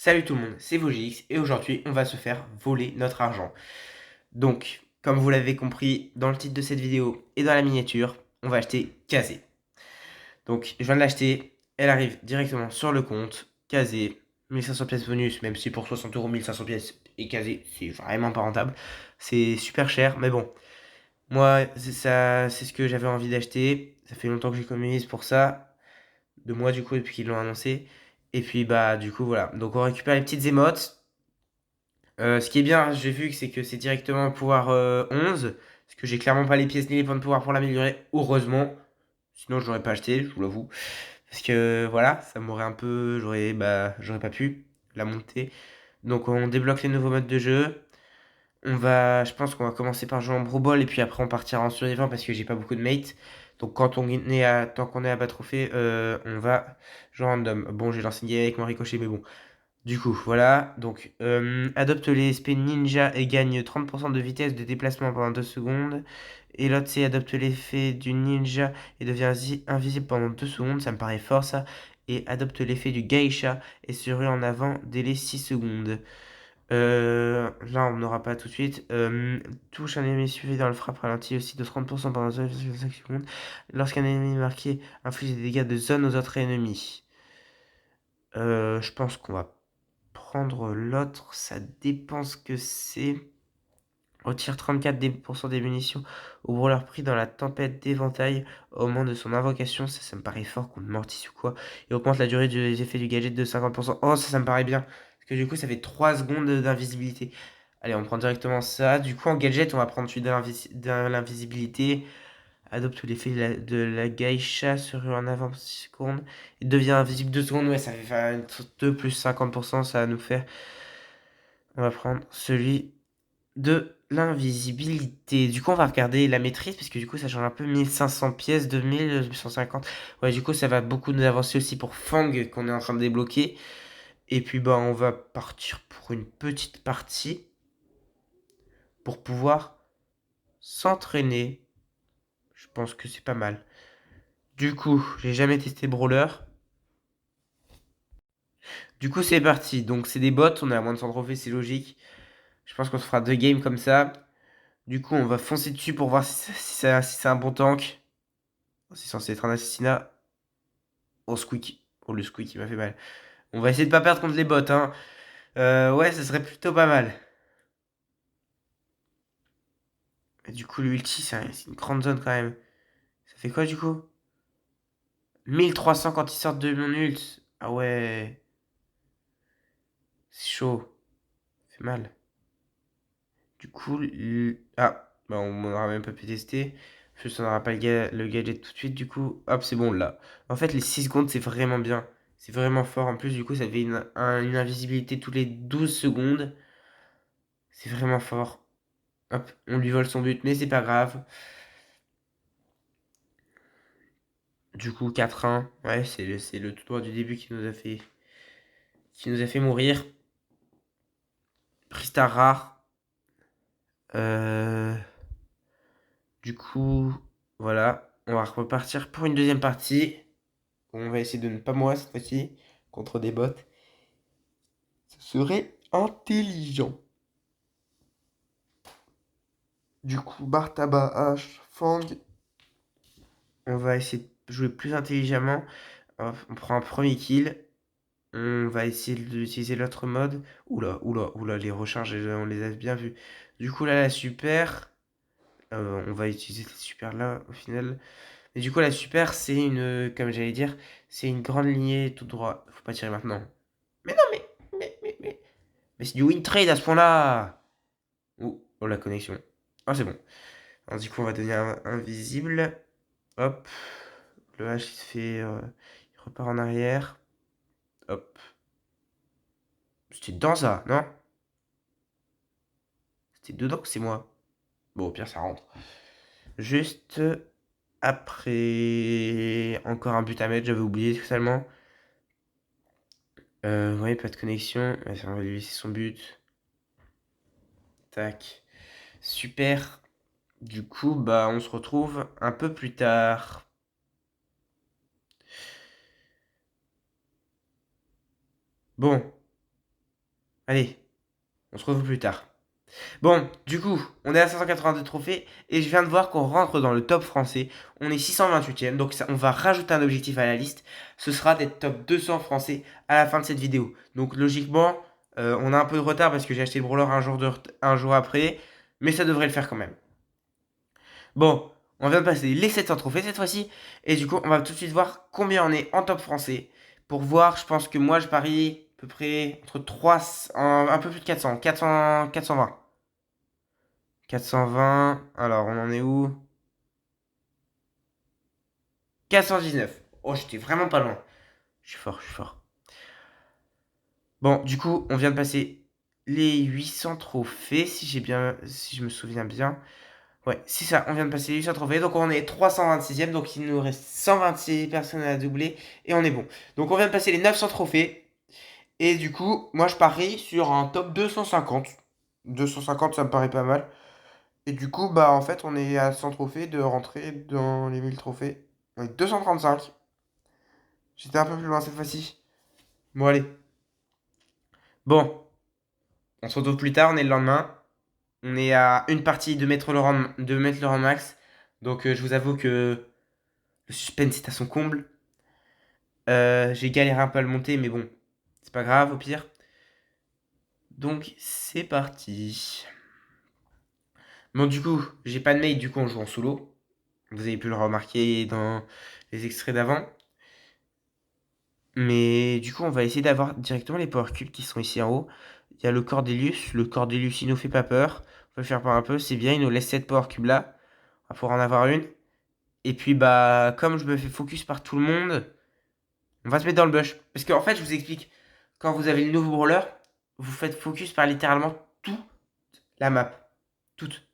Salut tout le monde, c'est Vogix et aujourd'hui on va se faire voler notre argent. Donc, comme vous l'avez compris dans le titre de cette vidéo et dans la miniature, on va acheter Kazé. Donc, je viens de l'acheter, elle arrive directement sur le compte. Kazé, 1500 pièces bonus, même si pour 60 euros 1500 pièces et Kazé, c'est vraiment pas rentable. C'est super cher, mais bon, moi c'est ça, c'est ce que j'avais envie d'acheter. Ça fait longtemps que j'économise pour ça, 2 mois du coup depuis qu'ils l'ont annoncé. Et puis bah du coup voilà, donc on récupère les petites émotes. Ce qui est bien, j'ai vu que c'est directement pouvoir 11. Parce que j'ai clairement pas les pièces ni les points de pouvoir pour l'améliorer. Heureusement. Sinon, je l'aurais pas acheté, je vous l'avoue. Parce que voilà, ça m'aurait un peu. J'aurais pas pu la monter. Donc, on débloque les nouveaux modes de jeu. Je pense qu'on va commencer par jouer en Brawl Ball. Et puis après, on partira en survivant parce que j'ai pas beaucoup de mates. Donc, tant qu'on est à bas trophée, on va jouer en random. Bon, j'ai lancé une game avec mon ricochet, mais bon. Du coup, voilà. Donc, adopte les SP ninja et gagne 30% de vitesse de déplacement pendant 2 secondes. Et l'autre, c'est adopte l'effet du ninja et devient invisible pendant 2 secondes. Ça me paraît fort, ça. Et adopte l'effet du geisha et se rue en avant dès les 6 secondes. Là, on n'aura pas tout de suite. Touche un ennemi suivi dans le frappe ralenti aussi de 30% pendant 0,5 secondes. Lorsqu'un ennemi marqué inflige des dégâts de zone aux autres ennemis. Je pense qu'on va prendre l'autre, ça dépend ce que c'est. Retire 34% des munitions au brûleur pris dans la tempête d'éventail au moment de son invocation. Ça me paraît fort contre Mortis ou quoi. Et augmente la durée des effets du gadget de 50%. Oh, ça me paraît bien. Parce que du coup, ça fait 3 secondes d'invisibilité. Allez, on prend directement ça. Du coup, en gadget, on va prendre celui de l'invisibilité. Adopte l'effet de la geisha sur en avant 6 secondes. Il devient invisible 2 secondes. Ouais, ça fait faire 2 plus 50%. Ça va nous faire. On va prendre celui de l'invisibilité. Du coup, on va regarder la maîtrise, parce que du coup, ça change un peu 1500 pièces, 2150. Ouais, du coup, ça va beaucoup nous avancer aussi pour Fang, qu'on est en train de débloquer. Et puis, bah, on va partir pour une petite partie, pour pouvoir s'entraîner. Je pense que c'est pas mal. Du coup, j'ai jamais testé Brawler. Du coup, c'est parti. Donc, c'est des bots, on est à moins de 100 trophées, c'est logique. Je pense qu'on se fera 2 games comme ça. Du coup, on va foncer dessus pour voir si c'est un bon tank. C'est censé être un assassinat. Oh, Squeak. Oh, le Squeak, il m'a fait mal. On va essayer de pas perdre contre les bots, hein. Ouais, ça serait plutôt pas mal. Et du coup, l'ulti, c'est une grande zone quand même. Ça fait quoi du coup? 1300 quand ils sortent de mon ult. Ah ouais. C'est chaud. Ça fait mal. Du coup, ah. Bah, on n'aura même pas pu tester. Juste, on n'aura pas le gadget tout de suite. Du coup, hop, c'est bon là. En fait, les 6 secondes, c'est vraiment bien. C'est vraiment fort. En plus, du coup, ça fait une invisibilité tous les 12 secondes. C'est vraiment fort. Hop, on lui vole son but, mais c'est pas grave. Du coup, 4-1. Ouais, c'est le tout droit du début qui nous a fait mourir. Pristar rare. Euh, du coup, voilà. On va repartir pour une deuxième partie. On va essayer de ne pas mourir cette fois-ci contre des bots. Ce serait intelligent. Du coup, Bartaba, H, Fang. On va essayer de jouer plus intelligemment. Hop, on prend un premier kill. On va essayer d'utiliser l'autre mode. Oula, oula, oula, les recharges, on les a bien vues. Du coup, là, la super. On va utiliser cette super là, au final. Mais du coup, la super, c'est comme j'allais dire, c'est une grande lignée tout droit. Faut pas tirer maintenant. Mais non, mais c'est du win trade à ce point-là. Oh, la connexion. Ah, c'est bon. Alors, du coup, on va devenir invisible. Hop. Le H, il se fait. Il repart en arrière. Hop. C'était dans ça, non? C'était dedans que c'est moi. Bon, au pire, ça rentre. Juste après. Encore un but à mettre, j'avais oublié totalement. Ouais, pas de connexion. Ouais, ça va lui laisser son but. Tac. Super. Du coup, bah, on se retrouve un peu plus tard. Bon. Allez, on se retrouve plus tard. Bon, du coup, on est à 582 trophées et je viens de voir qu'on rentre dans le top français. On est 628e, donc ça, on va rajouter un objectif à la liste. Ce sera d'être top 200 français à la fin de cette vidéo. Donc logiquement, on a un peu de retard parce que j'ai acheté le brawler un jour après, mais ça devrait le faire quand même. Bon, on vient de passer les 700 trophées cette fois-ci et du coup, on va tout de suite voir combien on est en top français. Pour voir, je pense que moi, je parie à peu près entre 3, un peu plus de 420. 420. Alors, on en est où? 419. Oh, j'étais vraiment pas loin. Je suis fort, je suis fort. Bon, du coup, on vient de passer les 800 trophées, si je me souviens bien. Ouais, c'est ça, on vient de passer les 800 trophées. Donc, on est 326e. Donc, il nous reste 126 personnes à doubler. Et on est bon. Donc, on vient de passer les 900 trophées. Et du coup, moi, je parie sur un top 250. 250, ça me paraît pas mal. Et du coup, bah en fait, on est à 100 trophées de rentrer dans les 1000 trophées. On est 235. J'étais un peu plus loin cette fois-ci. Bon, allez. Bon, on se retrouve plus tard, on est le lendemain. On est à une partie de mettre le rang max. Donc, je vous avoue que le suspense est à son comble. J'ai galéré un peu à le monter, mais bon, c'est pas grave au pire. Donc, c'est parti. Bon, du coup, j'ai pas de mate, du coup, on joue en solo. Vous avez pu le remarquer dans les extraits d'avant. Mais du coup, on va essayer d'avoir directement les power cubes qui sont ici en haut. Il y a le Cordelius. Le Cordelius, il nous fait pas peur. On va le faire par un peu. C'est bien, il nous laisse cette power cube là. On va pouvoir en avoir une. Et puis, bah, comme je me fais focus par tout le monde, on va se mettre dans le bush. Parce qu'en fait, je vous explique. Quand vous avez le nouveau brawler, vous faites focus par littéralement toute la map. Toute.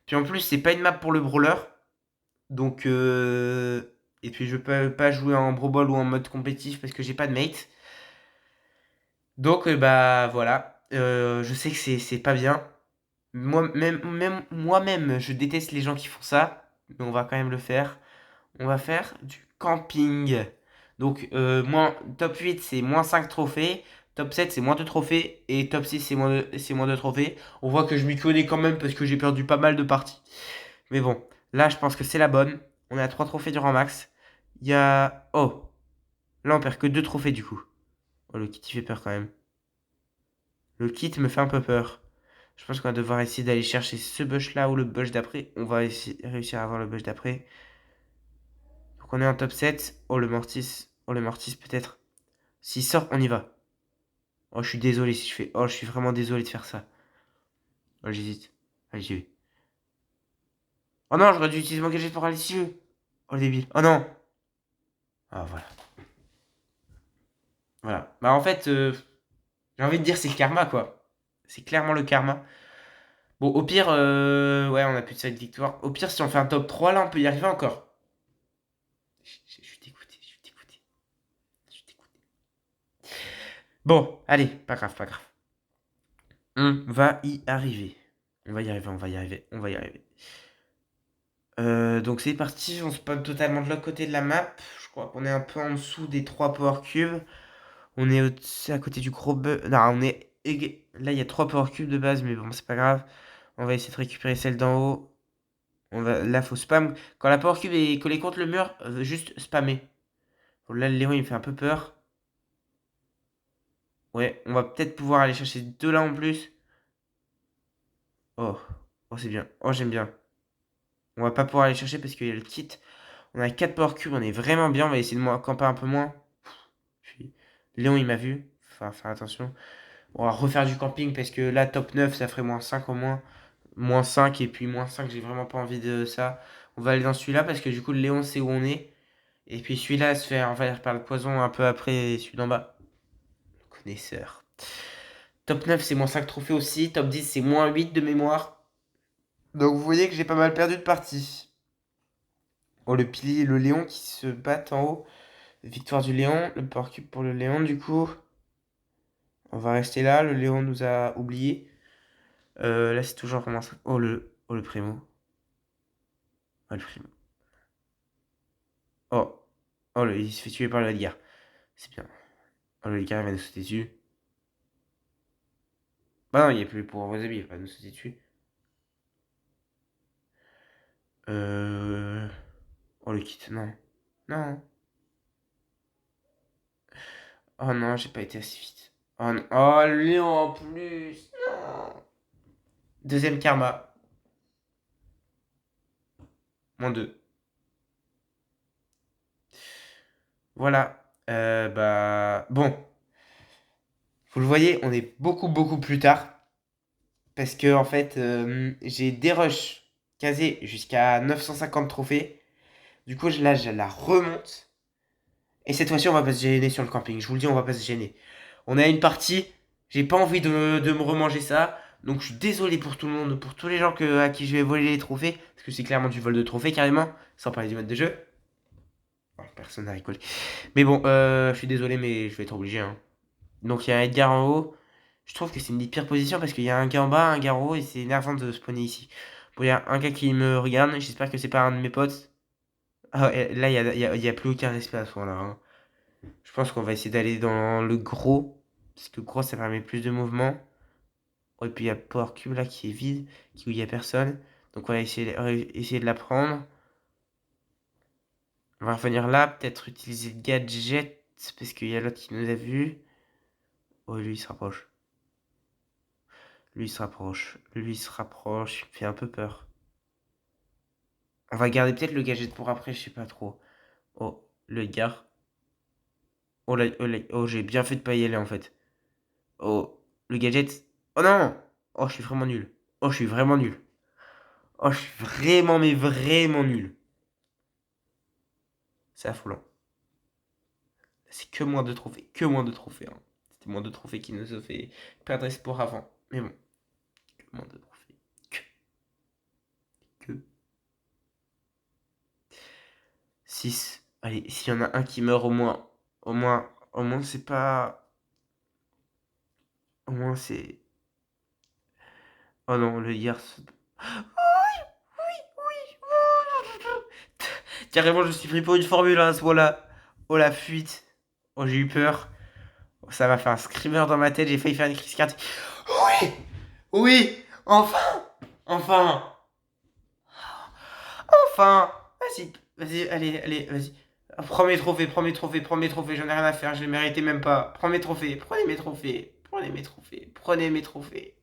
Puis en plus, c'est pas une map pour le brawler. Donc, et puis je peux pas jouer en Brawl Ball ou en mode compétitif parce que j'ai pas de mate. Donc, bah voilà. Je sais que c'est pas bien. Même moi-même, je déteste les gens qui font ça. Mais on va quand même le faire. On va faire du camping. Donc, top 8, c'est moins 5 trophées. Top 7, c'est moins 2 trophées. Et top 6, c'est moins 2 trophées. On voit que je m'y connais quand même parce que j'ai perdu pas mal de parties. Mais bon, là, je pense que c'est la bonne. On est à 3 trophées du rang max. Il y a... Oh, là, on perd que 2 trophées du coup. Oh, le kit, il fait peur quand même. Le kit me fait un peu peur. Je pense qu'on va devoir essayer d'aller chercher ce bush là ou le bush d'après. On va essayer, réussir à avoir le bush d'après. Donc on est en top 7. Oh le mortis. Oh le mortis peut-être. S'il sort, on y va. Oh je suis désolé si je fais. Oh je suis vraiment désolé de faire ça. Oh j'hésite. Allez j'y vais. Oh non j'aurais dû utiliser mon gadget pour aller si jeu. Oh le débile. Oh non. Ah voilà. Voilà. Bah en fait, j'ai envie de dire c'est le karma quoi. C'est clairement le karma. Bon au pire, ouais on a plus de 7 victoires. Au pire si on fait un top 3 là on peut y arriver encore. Je suis dégoûté, je suis dégoûté. Je suis dégoûté. Bon, allez, pas grave, pas grave. On va y arriver. On va y arriver, on va y arriver, on va y arriver. Donc c'est parti, on spawn totalement de l'autre côté de la map. Je crois qu'on est un peu en dessous des 3 power cubes. On est à côté du gros bug. Non, on est... Là, il y a 3 power cubes de base, mais bon, c'est pas grave. On va essayer de récupérer celle d'en haut. Là, faut spam. Quand la power cube est collée contre le mur, juste spammer. Bon, là, le Léon, il me fait un peu peur. Ouais, on va peut-être pouvoir aller chercher 2 là en plus. Oh, oh c'est bien. Oh, j'aime bien. On va pas pouvoir aller chercher parce qu'il y a le kit. On a 4 power cubes, on est vraiment bien. On va essayer de camper un peu moins. Puis, Léon, il m'a vu. Enfin, faire attention. On va refaire du camping parce que là, top 9, ça ferait moins 5 au moins. Moins 5 et puis moins 5, j'ai vraiment pas envie de ça. On va aller dans celui-là parce que du coup, le Léon sait où on est. Et puis celui-là se fait envahir par le poison un peu après celui d'en bas. Connaisseur. Top 9, c'est moins 5 trophées aussi. Top 10, c'est moins 8 de mémoire. Donc vous voyez que j'ai pas mal perdu de parties. Oh, le pilier et le Léon qui se battent en haut. Victoire du Léon. Le power cube pour le Léon du coup. On va rester là. Le Léon nous a oubliés. Là, c'est toujours comment ça. Oh, le primo. Oh, le primo. Oh. Oh, il se fait tuer par le Edgar. C'est bien. Oh, le Edgar, il va nous sauter dessus. Bah non, il n'y a plus pour vos amis, il va pas nous sauter dessus. Oh, le kit, non. Non. Oh non, j'ai pas été assez vite. Oh, non. Oh Léon en plus. Non. Deuxième karma. -2. Voilà. Bah. Bon. Vous le voyez, on est beaucoup, beaucoup plus tard. Parce que, en fait, j'ai des rushs casés jusqu'à 950 trophées. Du coup, là, je la remonte. Et cette fois-ci, on va pas se gêner sur le camping. Je vous le dis, on va pas se gêner. On a une partie. J'ai pas envie de me remanger ça. Donc, je suis désolé pour tout le monde, pour tous les gens à qui je vais voler les trophées. Parce que c'est clairement du vol de trophées, carrément. Sans parler du mode de jeu. Oh, personne n'a rigolé. Mais bon, je suis désolé, mais je vais être obligé, hein. Donc, il y a un Edgar en haut. Je trouve que c'est une des pires positions parce qu'il y a un gars en bas, un gars en haut, et c'est énervant de spawner ici. Bon, il y a un gars qui me regarde. J'espère que c'est pas un de mes potes. Ah, et là, il y a plus aucun respect à ce moment-là, hein. Je pense qu'on va essayer d'aller dans le gros. Parce que le gros, ça permet plus de mouvement. Oh, et puis il y a Power Cube là qui est vide, où il n'y a personne. Donc on va essayer de la prendre. On va revenir là, peut-être utiliser le gadget. Parce qu'il y a l'autre qui nous a vu. Oh, lui il se rapproche. Lui il se rapproche. Lui il se rapproche. Il me fait un peu peur. On va garder peut-être le gadget pour après, je sais pas trop. Oh, le gars. Oh, là, oh, oh, j'ai bien fait de pas y aller en fait. Oh, le gadget. Oh non! Oh, je suis vraiment nul. Oh, je suis vraiment nul. Oh, je suis vraiment, mais vraiment nul. C'est affolant. C'est que moins de trophées. Que moins de trophées, hein. C'était moins de trophées qui nous a fait perdre espoir avant. Mais bon, que moins de trophées. Que. Que. 6. Allez, s'il y en a un qui meurt au moins. Au moins, c'est pas. Au moins, c'est. Oh non, le hier. Carrément, je suis pris pour une Formule 1 à ce moment-là. Oh la fuite. Oh, j'ai eu peur. Oh, ça m'a fait un screamer dans ma tête. J'ai failli faire une crise cardiaque. Oui! Oui! Enfin! Enfin! Enfin! Vas-y, vas-y, allez, allez, vas-y. Prends mes trophées, prends mes trophées, prends mes trophées. J'en ai rien à faire, je les méritais même pas. Prends mes trophées, prenez mes trophées. Prenez mes trophées, prenez mes trophées.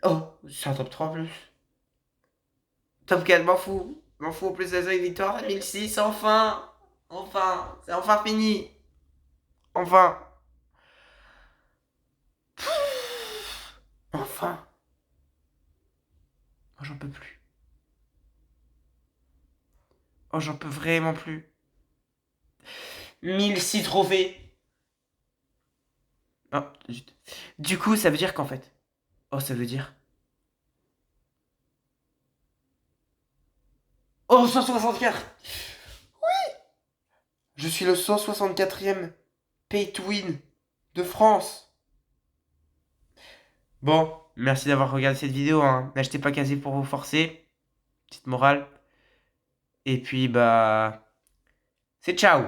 Oh, c'est un top 3 en plus. Top 4, m'en fous. M'en fous, en plus de ça, une victoire 2006, enfin! Enfin! C'est enfin fini! Enfin! Enfin! Oh, j'en peux plus. Oh, j'en peux vraiment plus. 1006 trophées! Oh, zut. Du coup, ça veut dire qu'en fait. Oh, ça veut dire. Oh, 164! Je suis le 164e pay to win de France. Bon, merci d'avoir regardé cette vidéo, hein. N'achetez pas casé pour vous forcer. Petite morale. Et puis, bah. C'est ciao!